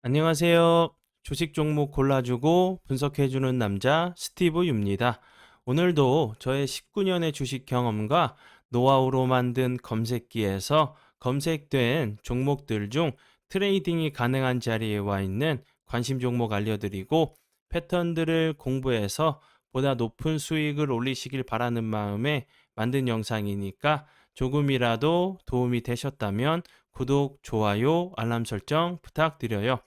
안녕하세요. 주식 종목 골라주고 분석해주는 남자 스티브 유입니다. 오늘도 저의 19년의 주식 경험과 노하우로 만든 검색기에서 검색된 종목들 중 트레이딩이 가능한 자리에 와 있는 관심 종목 알려드리고 패턴들을 공부해서 보다 높은 수익을 올리시길 바라는 마음에 만든 영상이니까 조금이라도 도움이 되셨다면 구독, 좋아요, 알람 설정 부탁드려요.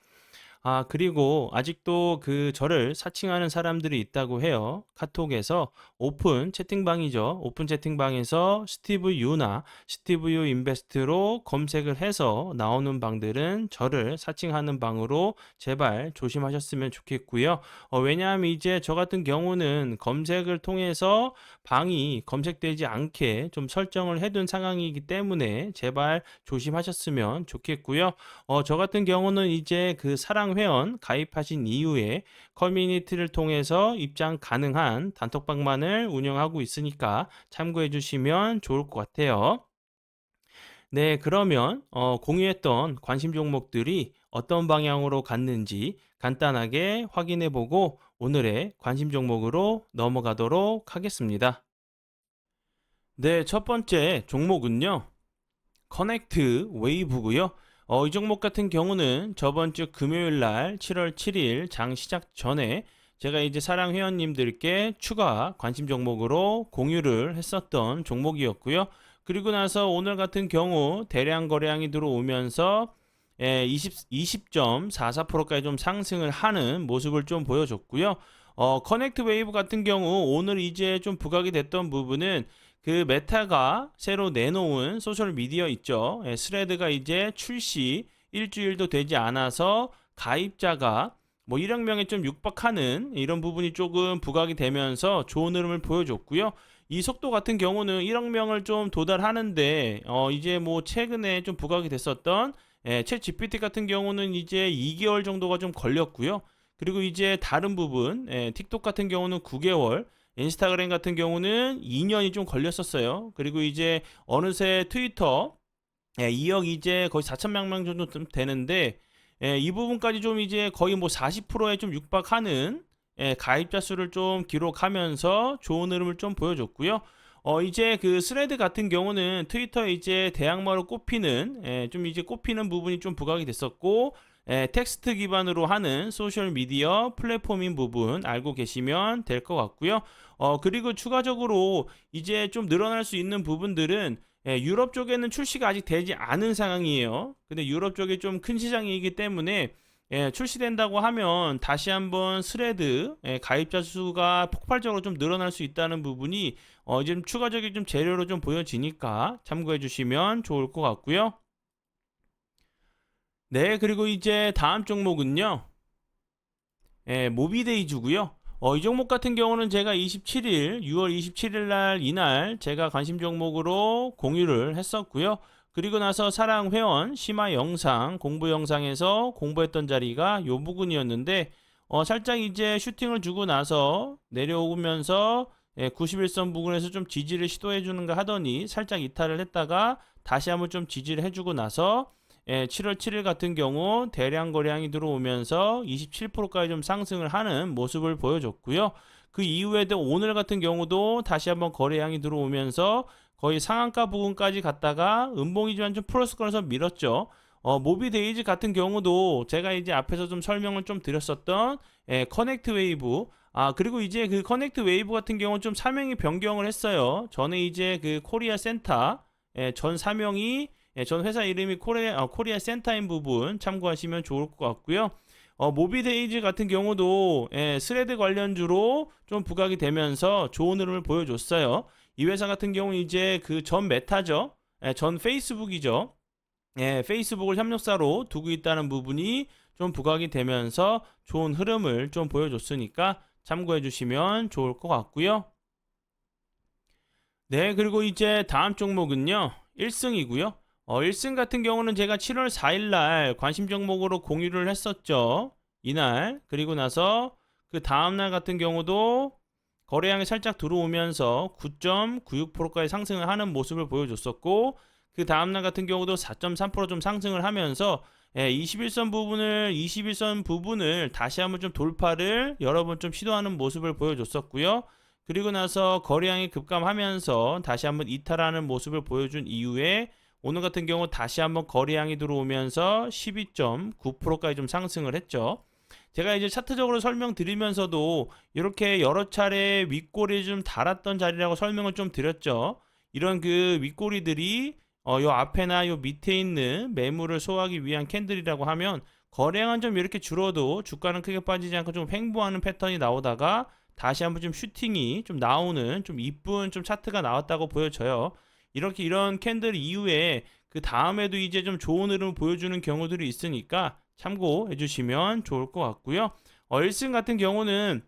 그리고 아직도 저를 사칭하는 사람들이 있다고 해요. 카톡에서 오픈 채팅방이죠. 오픈 채팅방에서 스티브 유나 스티브 유 인베스트로 검색을 해서 나오는 방들은 저를 사칭하는 방으로 제발 조심하셨으면 좋겠고요. 왜냐하면 이제 저 같은 경우는 검색을 통해서 방이 검색되지 않게 좀 설정을 해둔 상황이기 때문에 제발 조심하셨으면 좋겠고요. 저 같은 경우는 이제 사랑 회원 가입하신 이후에 커뮤니티를 통해서 입장 가능한 단톡방만을 운영하고 있으니까 참고해 주시면 좋을 것 같아요. 네, 그러면 공유했던 관심 종목들이 어떤 방향으로 갔는지 간단하게 확인해 보고 오늘의 관심 종목으로 넘어가도록 하겠습니다. 네, 첫 번째 종목은요. 커넥트 웨이브고요. 이 종목 같은 경우는 저번 주 금요일 날 7월 7일 장 시작 전에 제가 이제 사랑 회원님들께 추가 관심 종목으로 공유를 했었던 종목이었고요. 그리고 나서 오늘 같은 경우 대량 거래량이 들어오면서 20.44%까지 좀 상승을 하는 모습을 좀 보여줬고요. 커넥트 웨이브 같은 경우 오늘 이제 좀 부각이 됐던 부분은 메타가 새로 내놓은 소셜 미디어 있죠. 스레드가 이제 출시 일주일도 되지 않아서 가입자가 뭐 1억 명에 좀 육박하는 이런 부분이 조금 부각이 되면서 좋은 흐름을 보여줬고요. 이 속도 같은 경우는 1억 명을 좀 도달하는데 이제 뭐 최근에 좀 부각이 됐었던 챗 GPT 같은 경우는 이제 2개월 정도가 좀 걸렸고요. 그리고 이제 다른 부분 틱톡 같은 경우는 9개월, 인스타그램 같은 경우는 2년이 좀 걸렸었어요. 그리고 이제 어느새 트위터 2억 이제 거의 4천만 명 정도 되는데 이 부분까지 좀 이제 거의 뭐 40%에 좀 육박하는 가입자 수를 좀 기록하면서 좋은 흐름을 좀 보여줬고요. 이제 스레드 같은 경우는 트위터에 이제 대항마로 꼽히는 좀 이제 꼽히는 부분이 좀 부각이 됐었고 텍스트 기반으로 하는 소셜 미디어 플랫폼인 부분 알고 계시면 될 것 같고요. 그리고 추가적으로 이제 좀 늘어날 수 있는 부분들은 유럽 쪽에는 출시가 아직 되지 않은 상황이에요. 근데 유럽 쪽이 좀 큰 시장이기 때문에 출시된다고 하면 다시 한번 스레드 가입자 수가 폭발적으로 좀 늘어날 수 있다는 부분이 좀 추가적인 좀 재료로 좀 보여지니까 참고해 주시면 좋을 것 같고요. 네, 그리고 이제 다음 종목은요. 모비데이즈고요. 이 종목 같은 경우는 제가 27일, 6월 27일 날 이날 제가 관심 종목으로 공유를 했었고요. 그리고 나서 사랑 회원 심화 영상, 공부 영상에서 공부했던 자리가 요 부분이었는데 살짝 이제 슈팅을 주고 나서 내려오면서 91선 부근에서 좀 지지를 시도해 주는가 하더니 살짝 이탈을 했다가 다시 한번 좀 지지를 해주고 나서 7월 7일 같은 경우 대량 거래량이 들어오면서 27%까지 좀 상승을 하는 모습을 보여줬고요. 그 이후에도 오늘 같은 경우도 다시 한번 거래량이 들어오면서 거의 상한가 부분까지 갔다가 음봉이지만 좀 플러스권에서 밀었죠. 모비데이즈 같은 경우도 제가 이제 앞에서 좀 설명을 좀 드렸었던 커넥트 웨이브 그리고 이제 커넥트 웨이브 같은 경우 좀 사명이 변경을 했어요. 전에 이제 코리아 센터 전 사명이 전 회사 이름이 코리아 센터인 부분 참고하시면 좋을 것 같고요. 모비데이즈 같은 경우도 스레드 관련주로 좀 부각이 되면서 좋은 흐름을 보여줬어요. 이 회사 같은 경우 이제 전 메타죠. 전 페이스북이죠. 페이스북을 협력사로 두고 있다는 부분이 좀 부각이 되면서 좋은 흐름을 좀 보여줬으니까 참고해 주시면 좋을 것 같고요. 네, 그리고 이제 다음 종목은요. 1승이고요. 1승 같은 경우는 제가 7월 4일 날 관심 종목으로 공유를 했었죠. 이날. 그리고 나서 그 다음 날 같은 경우도 거래량이 살짝 들어오면서 9.96%까지 상승을 하는 모습을 보여줬었고 그 다음 날 같은 경우도 4.3%좀 상승을 하면서 21선 부분을 다시 한번 좀 돌파를 여러 번 좀 시도하는 모습을 보여줬었고요. 그리고 나서 거래량이 급감하면서 다시 한번 이탈하는 모습을 보여준 이후에 오늘 같은 경우 다시 한번 거래량이 들어오면서 12.9%까지 좀 상승을 했죠. 제가 이제 차트적으로 설명드리면서도 이렇게 여러 차례 윗꼬리 좀 달았던 자리라고 설명을 좀 드렸죠. 이런 그 윗꼬리들이 요 앞에나 요 밑에 있는 매물을 소화하기 위한 캔들이라고 하면 거래량은 좀 이렇게 줄어도 주가는 크게 빠지지 않고 좀 횡보하는 패턴이 나오다가 다시 한번 좀 슈팅이 좀 나오는 좀 이쁜 좀 차트가 나왔다고 보여져요. 이렇게 이런 캔들 이후에 그 다음에도 이제 좀 좋은 흐름을 보여주는 경우들이 있으니까 참고해 주시면 좋을 것 같고요. 일승 같은 경우는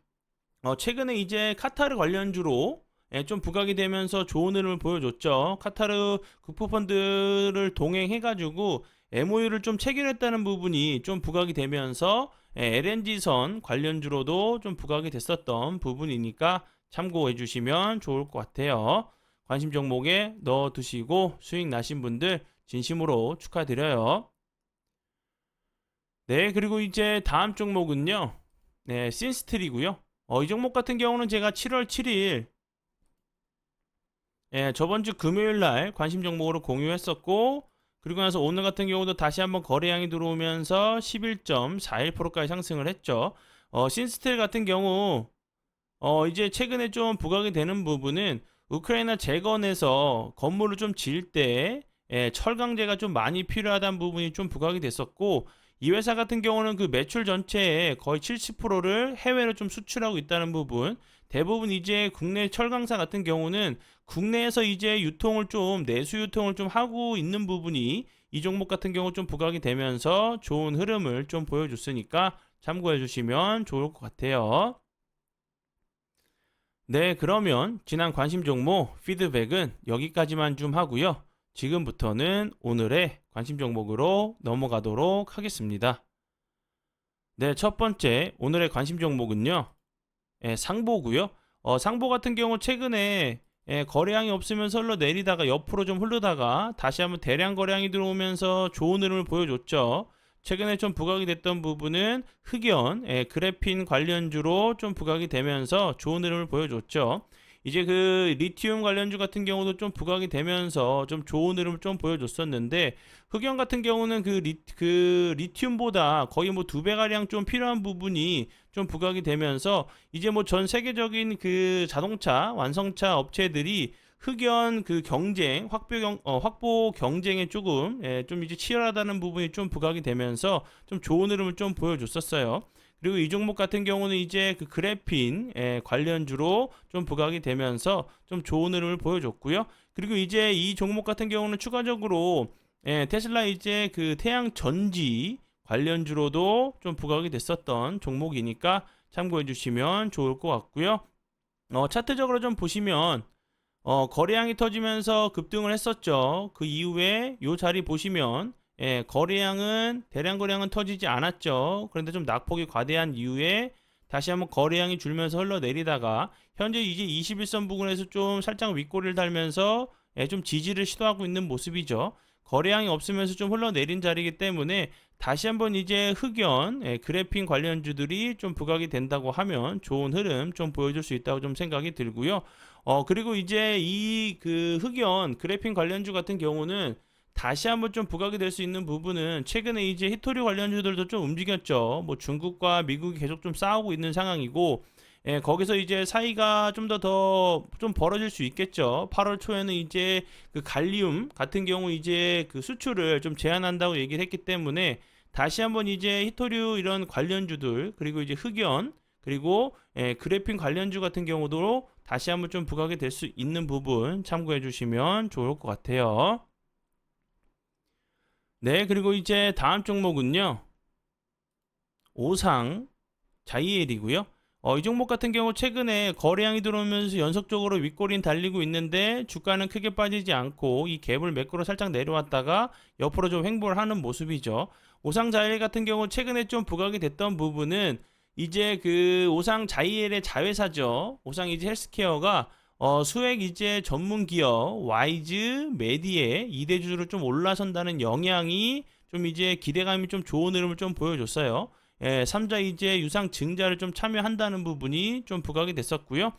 최근에 이제 카타르 관련주로 좀 부각이 되면서 좋은 흐름을 보여줬죠. 카타르 국부펀드를 동행해가지고 MOU를 좀 체결했다는 부분이 좀 부각이 되면서 LNG선 관련주로도 좀 부각이 됐었던 부분이니까 참고해 주시면 좋을 것 같아요. 관심 종목에 넣어 두시고 수익 나신 분들 진심으로 축하드려요. 네, 그리고 이제 다음 종목은요. 네, 신스틸이고요. 이 종목 같은 경우는 제가 7월 7일 저번 주 금요일 날 관심 종목으로 공유했었고 그리고 나서 오늘 같은 경우도 다시 한번 거래량이 들어오면서 11.41%까지 상승을 했죠. 신스틸 같은 경우 이제 최근에 좀 부각이 되는 부분은 우크라이나 재건에서 건물을 좀 지을 때 철강제가 좀 많이 필요하다는 부분이 좀 부각이 됐었고 이 회사 같은 경우는 그 매출 전체의 거의 70%를 해외로 좀 수출하고 있다는 부분 대부분 이제 국내 철강사 같은 경우는 국내에서 이제 유통을 좀 내수 유통을 좀 하고 있는 부분이 이 종목 같은 경우 좀 부각이 되면서 좋은 흐름을 좀 보여줬으니까 참고해 주시면 좋을 것 같아요. 네, 그러면 지난 관심 종목 피드백은 여기까지만 좀 하고요. 지금부터는 오늘의 관심 종목으로 넘어가도록 하겠습니다. 네, 첫 번째 오늘의 관심 종목은요. 상보고요. 상보 같은 경우 최근에 거래량이 없으면서 흘러내리다가 옆으로 좀 흐르다가 다시 한번 대량 거래량이 들어오면서 좋은 흐름을 보여줬죠. 최근에 좀 부각이 됐던 부분은 흑연, 그래핀 관련주로 좀 부각이 되면서 좋은 흐름을 보여줬죠. 이제 그 리튬 관련주 같은 경우도 좀 부각이 되면서 좀 좋은 흐름을 좀 보여줬었는데 흑연 같은 경우는 그 리튬보다 거의 뭐 2배가량 좀 필요한 부분이 좀 부각이 되면서 이제 뭐 전 세계적인 그 자동차 완성차 업체들이 흑연 그 경쟁 확보 경쟁에 조금 좀 이제 치열하다는 부분이 좀 부각이 되면서 좀 좋은 흐름을 좀 보여줬었어요. 그리고 이 종목 같은 경우는 이제 그 그래핀 관련주로 좀 부각이 되면서 좀 좋은 흐름을 보여줬고요. 그리고 이제 이 종목 같은 경우는 추가적으로 테슬라 이제 그 태양 전지 관련주로도 좀 부각이 됐었던 종목이니까 참고해 주시면 좋을 것 같고요. 차트적으로 좀 보시면 거래량이 터지면서 급등을 했었죠. 그 이후에 요 자리 보시면 거래량은 대량 거래량은 터지지 않았죠. 그런데 좀 낙폭이 과대한 이후에 다시 한번 거래량이 줄면서 흘러내리다가 현재 이제 21선 부근에서 좀 살짝 윗꼬리를 달면서 좀 지지를 시도하고 있는 모습이죠. 거래량이 없으면서 좀 흘러내린 자리이기 때문에 다시 한번 이제 흑연, 그래핀 관련주들이 좀 부각이 된다고 하면 좋은 흐름 좀 보여줄 수 있다고 좀 생각이 들고요. 그리고 이제 이 그 흑연, 그래핀 관련주 같은 경우는 다시 한번 좀 부각이 될 수 있는 부분은 최근에 이제 히토류 관련주들도 좀 움직였죠. 뭐 중국과 미국이 계속 좀 싸우고 있는 상황이고, 거기서 이제 사이가 좀 좀 벌어질 수 있겠죠. 8월 초에는 이제 그 갈리움 같은 경우 이제 그 수출을 좀 제한한다고 얘기를 했기 때문에 다시 한번 이제 히토류 이런 관련주들 그리고 이제 흑연 그리고 그래핀 관련주 같은 경우도 다시 한번 좀 부각이 될 수 있는 부분 참고해 주시면 좋을 것 같아요. 네, 그리고 이제 다음 종목은요. 오상 자이엘이고요. 이 종목 같은 경우 최근에 거래량이 들어오면서 연속적으로 윗꼬리는 달리고 있는데 주가는 크게 빠지지 않고 이 갭을 매꾸로 살짝 내려왔다가 옆으로 좀 횡보를 하는 모습이죠. 오상 자이엘 같은 경우 최근에 좀 부각이 됐던 부분은 이제 그 오상 자이엘의 자회사죠. 오상 이제 헬스케어가 수액 이제 전문 기업 와이즈 메디에 2대주주로 좀 올라선다는 영향이 좀 이제 기대감이 좀 좋은 흐름을 좀 보여줬어요. 삼자 이제 유상 증자를 좀 참여한다는 부분이 좀 부각이 됐었고요.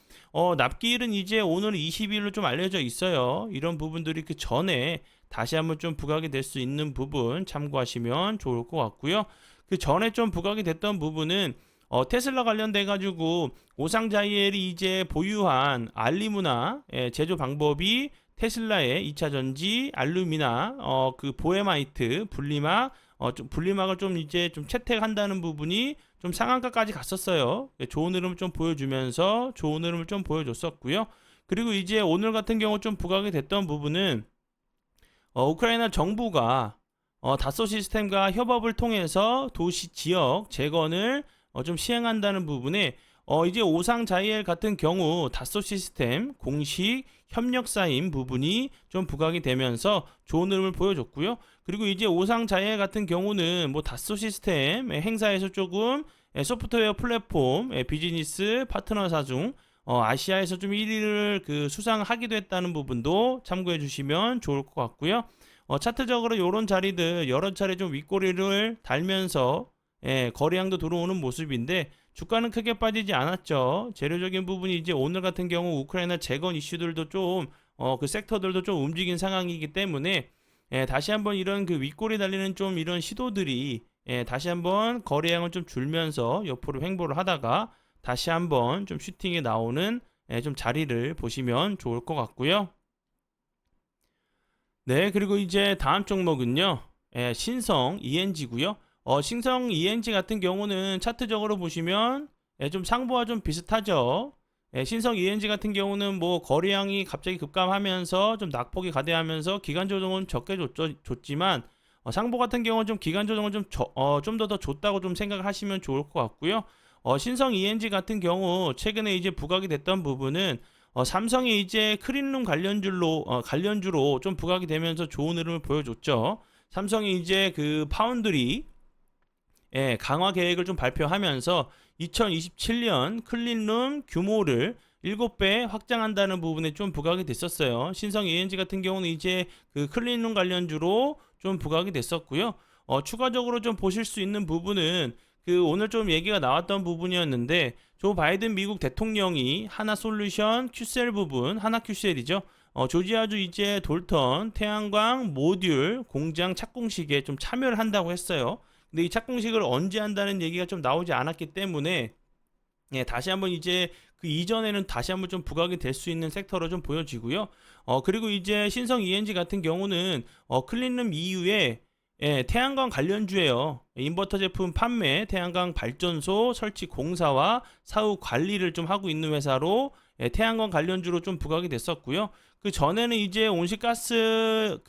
납기일은 이제 오늘 20일로 좀 알려져 있어요. 이런 부분들이 그 전에 다시 한번 좀 부각이 될 수 있는 부분 참고하시면 좋을 것 같고요. 그 전에 좀 부각이 됐던 부분은 테슬라 관련돼 가지고 오상자이엘이 이제 보유한 알리무나 제조 방법이 테슬라의 2차 전지, 알루미나, 그 보헤마이트, 분리막, 좀 분리막을 좀 이제 좀 채택한다는 부분이 좀 상한가까지 갔었어요. 좋은 흐름을 좀 보여주면서 좋은 흐름을 좀 보여줬었고요. 그리고 이제 오늘 같은 경우 좀 부각이 됐던 부분은 우크라이나 정부가 다소 시스템과 협업을 통해서 도시 지역 재건을 좀 시행한다는 부분에 이제 오상자이엘 같은 경우 다소 시스템 공식 협력사인 부분이 좀 부각이 되면서 좋은 흐름을 보여줬고요. 그리고 이제 오상자이엘 같은 경우는 뭐 다소 시스템 행사에서 조금 소프트웨어 플랫폼 비즈니스 파트너사 중 아시아에서 좀 1위를 그 수상하기도 했다는 부분도 참고해 주시면 좋을 것 같고요. 차트적으로 이런 자리들 여러 차례 좀 윗꼬리를 달면서 거래량도 들어오는 모습인데 주가는 크게 빠지지 않았죠. 재료적인 부분이 이제 오늘 같은 경우 우크라이나 재건 이슈들도 좀 그 섹터들도 좀 움직인 상황이기 때문에 다시 한번 이런 그 윗꼬리 달리는 좀 이런 시도들이 다시 한번 거래량을 좀 줄면서 옆으로 횡보를 하다가 다시 한번 좀 슈팅에 나오는 좀 자리를 보시면 좋을 것 같고요. 네, 그리고 이제 다음 종목은요. 신성 ENG고요. 신성 ENG 같은 경우는 차트적으로 보시면 좀 상보와 좀 비슷하죠. 신성 ENG 같은 경우는 뭐 거래량이 갑자기 급감하면서 좀 낙폭이 가대하면서 기간 조정은 적게 줬지만 상보 같은 경우는 좀 기간 조정을 좀 더 줬다고 좀 생각을 하시면 좋을 것 같고요. 신성 ENG 같은 경우 최근에 이제 부각이 됐던 부분은 삼성이 이제 클린룸 관련주로 좀 부각이 되면서 좋은 흐름을 보여줬죠. 삼성이 이제 그 파운드리 강화 계획을 좀 발표하면서 2027년 클린룸 규모를 7배 확장한다는 부분에 좀 부각이 됐었어요. 신성 ENG 같은 경우는 이제 그 클린룸 관련주로 좀 부각이 됐었고요. 추가적으로 좀 보실 수 있는 부분은 그 오늘 좀 얘기가 나왔던 부분이었는데 조 바이든 미국 대통령이 하나솔루션 큐셀 부분, 하나큐셀이죠. 조지아주 이제 돌턴 태양광 모듈 공장 착공식에 좀 참여를 한다고 했어요. 근데 이 착공식을 언제 한다는 얘기가 좀 나오지 않았기 때문에 다시 한번 이제 그 이전에는 다시 한번 좀 부각이 될 수 있는 섹터로 좀 보여지고요. 그리고 이제 신성 ENG 같은 경우는 클린룸 이후에 태양광 관련주예요. 인버터 제품 판매, 태양광 발전소 설치 공사와 사후 관리를 좀 하고 있는 회사로 태양광 관련주로 좀 부각이 됐었고요. 그 전에는 이제 온실가스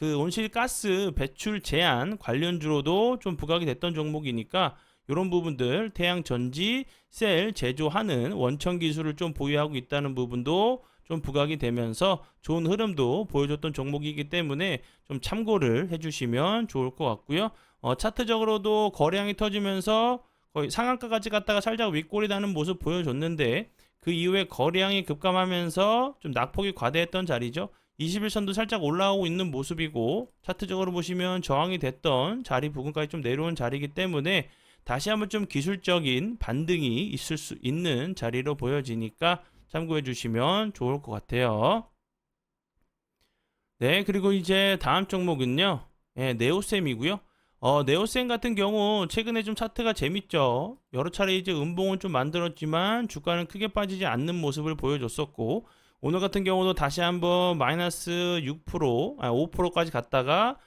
배출 제한 관련주로도 좀 부각이 됐던 종목이니까 이런 부분들 태양 전지 셀 제조하는 원천 기술을 좀 보유하고 있다는 부분도 좀 부각이 되면서 좋은 흐름도 보여줬던 종목이기 때문에 좀 참고를 해주시면 좋을 것 같고요. 차트적으로도 거래량이 터지면서 거의 상한가까지 갔다가 살짝 윗골이 나는 모습 보여줬는데 그 이후에 거래량이 급감하면서 좀 낙폭이 과대했던 자리죠. 21선도 살짝 올라오고 있는 모습이고 차트적으로 보시면 저항이 됐던 자리 부근까지 좀 내려온 자리이기 때문에 다시 한번 좀 기술적인 반등이 있을 수 있는 자리로 보여지니까 참고해 주시면 좋을 것 같아요. 네, 그리고 이제 다음 종목은요. 네오셈이고요. 네오셈 같은 경우 최근에 좀 차트가 재밌죠. 여러 차례 이제 음봉을 좀 만들었지만 주가는 크게 빠지지 않는 모습을 보여줬었고 오늘 같은 경우도 다시 한번 마이너스 6%, 5%까지 갔다가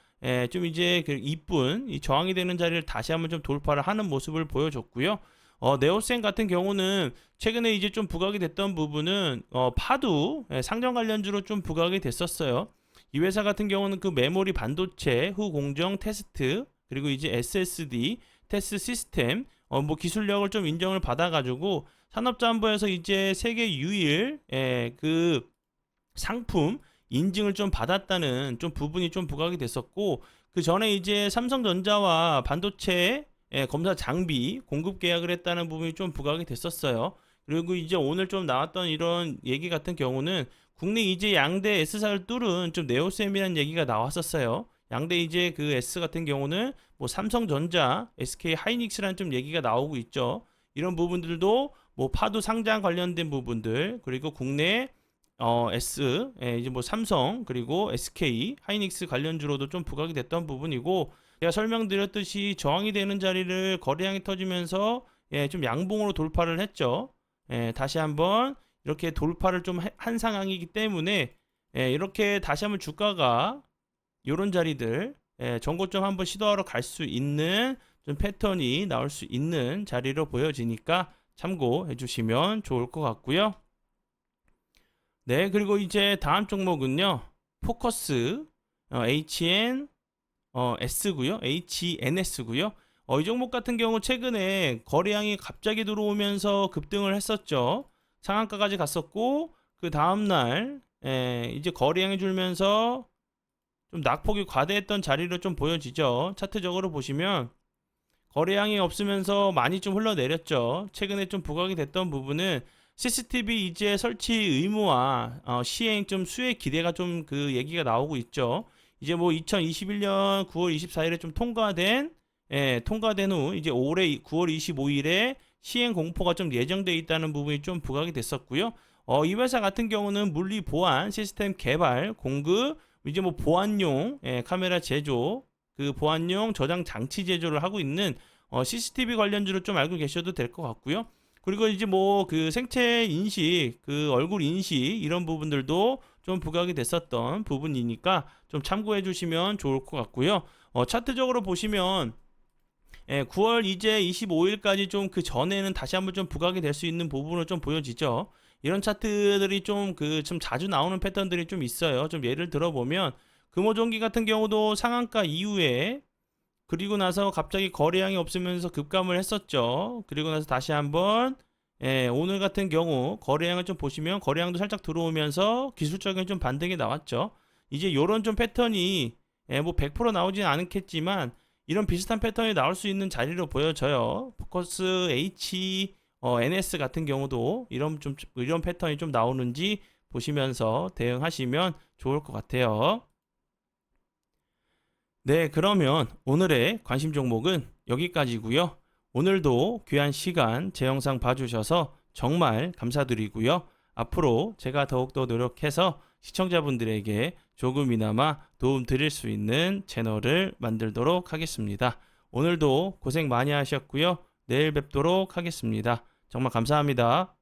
좀 이제 그 이쁜 이 저항이 되는 자리를 다시 한번 좀 돌파를 하는 모습을 보여줬고요. 네오셈 같은 경우는 최근에 이제 좀 부각이 됐던 부분은 파두 상장 관련주로 좀 부각이 됐었어요. 이 회사 같은 경우는 그 메모리 반도체 후 공정 테스트 그리고 이제 SSD 테스트 시스템 뭐 기술력을 좀 인정을 받아가지고 산업자원부에서 이제 세계 유일 그 상품 인증을 좀 받았다는 좀 부분이 좀 부각이 됐었고 그 전에 이제 삼성전자와 반도체 검사 장비 공급 계약을 했다는 부분이 좀 부각이 됐었어요. 그리고 이제 오늘 좀 나왔던 이런 얘기 같은 경우는 국내 이제 양대 S사를 뚫은 좀 네오셈이라는 얘기가 나왔었어요. 양대 이제 그 S 같은 경우는 뭐 삼성전자, SK 하이닉스라는 좀 얘기가 나오고 있죠. 이런 부분들도 뭐 파도 상장 관련된 부분들, 그리고 국내 S, 이제 뭐 삼성, 그리고 SK 하이닉스 관련주로도 좀 부각이 됐던 부분이고, 제가 설명드렸듯이 저항이 되는 자리를 거래량이 터지면서 좀 양봉으로 돌파를 했죠. 다시 한번 이렇게 돌파를 좀 한 상황이기 때문에 이렇게 다시 한번 주가가 이런 자리들 전고점 한번 시도하러 갈 수 있는 좀 패턴이 나올 수 있는 자리로 보여지니까 참고해 주시면 좋을 것 같고요. 네, 그리고 이제 다음 종목은요. 포커스 HN S고요. HNS고요. 이 종목 같은 경우 최근에 거래량이 갑자기 들어오면서 급등을 했었죠. 상한가까지 갔었고 그 다음날 이제 거래량이 줄면서 좀 낙폭이 과대했던 자리로 좀 보여지죠. 차트적으로 보시면 거래량이 없으면서 많이 좀 흘러내렸죠. 최근에 좀 부각이 됐던 부분은 CCTV 이제 설치 의무화 시행 좀 수혜 기대가 좀 그 얘기가 나오고 있죠. 이제 뭐 2021년 9월 24일에 좀 통과된 후 이제 올해 9월 25일에 시행 공포가 좀 예정돼 있다는 부분이 좀 부각이 됐었고요. 이 회사 같은 경우는 물리 보안 시스템 개발, 공급, 이제 뭐 보안용 카메라 제조, 그 보안용 저장 장치 제조를 하고 있는 CCTV 관련주를 좀 알고 계셔도 될 것 같고요. 그리고 이제 뭐 그 생체 인식, 그 얼굴 인식 이런 부분들도 좀 부각이 됐었던 부분이니까 좀 참고해 주시면 좋을 것 같고요. 차트적으로 보시면 9월 이제 25일까지 좀 그 전에는 다시 한번 좀 부각이 될 수 있는 부분으로 좀 보여지죠. 이런 차트들이 좀 자주 나오는 패턴들이 좀 있어요. 좀 예를 들어보면 금호전기 같은 경우도 상한가 이후에 그리고 나서 갑자기 거래량이 없으면서 급감을 했었죠. 그리고 나서 다시 한번 오늘 같은 경우 거래량을 좀 보시면 거래량도 살짝 들어오면서 기술적인 좀 반등이 나왔죠. 이제 요런 좀 패턴이 뭐 100% 나오진 않겠지만 이런 비슷한 패턴이 나올 수 있는 자리로 보여져요. 포커스 NS 같은 경우도 이런 패턴이 좀 나오는지 보시면서 대응하시면 좋을 것 같아요. 네, 그러면 오늘의 관심 종목은 여기까지고요. 오늘도 귀한 시간 제 영상 봐주셔서 정말 감사드리고요. 앞으로 제가 더욱더 노력해서 시청자분들에게 조금이나마 도움 드릴 수 있는 채널을 만들도록 하겠습니다. 오늘도 고생 많이 하셨고요. 내일 뵙도록 하겠습니다. 정말 감사합니다.